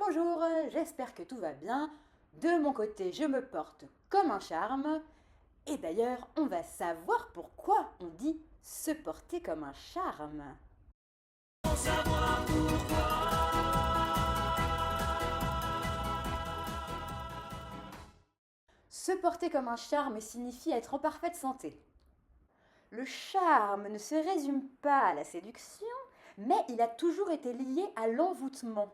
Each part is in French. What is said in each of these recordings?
bonjour, j'espère que tout va bien. De mon côté, je me porte comme un charme. Et d'ailleurs, on va savoir pourquoi on dit se porter comme un charme. Se porter comme un charme signifie être en parfaite santé. Le charme ne se résume pas à la séduction, mais il a toujours été lié à l'envoûtement.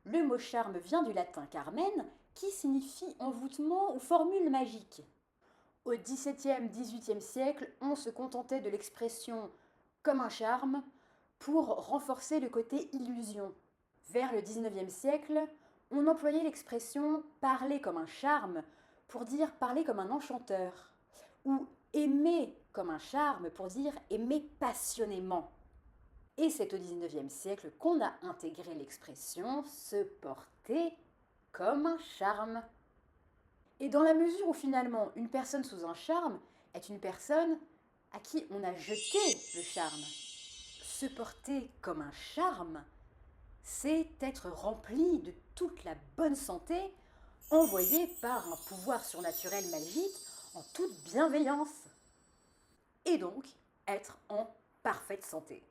Le mot charme vient du latin carmen, qui signifie envoûtement ou formule magique. Au XVIIe, XVIIIe siècle, on se contentait de l'expression comme un charme pour renforcer le côté illusion. Vers le XIXe siècle, on employait l'expression parler comme un charme pour dire parler comme un enchanteur, ou aimer comme un charme pour dire aimer passionnément. Et c'est au XIXe siècle qu'on a intégré l'expression se porter comme un charme. Et dans la mesure où finalement une personne sous un charme est une personne à qui on a jeté le charme, se porter comme un charme, c'est être rempli de toute la bonne santé envoyée par un pouvoir surnaturel magique en toute bienveillance. Et donc être en parfaite santé.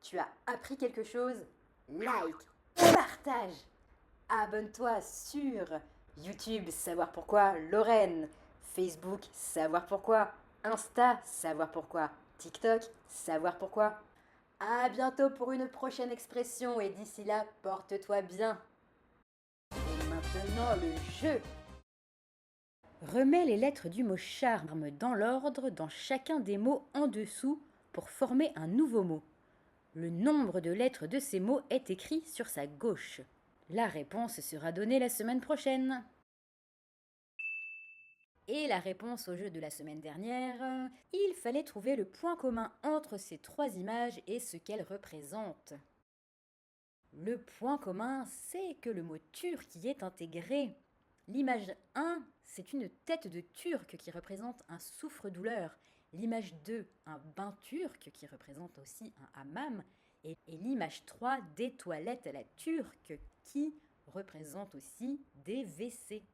Tu as appris quelque chose? Like, partage, abonne-toi sur YouTube, savoir pourquoi, Lorraine, Facebook, savoir pourquoi, Insta, savoir pourquoi, TikTok, savoir pourquoi. À bientôt pour une prochaine expression et d'ici là, porte-toi bien. Et maintenant le jeu. Remets les lettres du mot charme dans l'ordre dans chacun des mots en dessous pour former un nouveau mot. Le nombre de lettres de ces mots est écrit sur sa gauche. La réponse sera donnée la semaine prochaine. Et la réponse au jeu de la semaine dernière, il fallait trouver le point commun entre ces trois images et ce qu'elles représentent. Le point commun, c'est que le mot turc y est intégré. L'image 1, c'est une tête de turc qui représente un souffre-douleur. L'image 2, un bain turc qui représente aussi un hammam. Et l'image 3, des toilettes à la turque qui représente aussi des WC.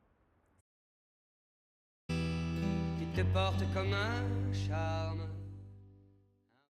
Qui te porte comme un charme.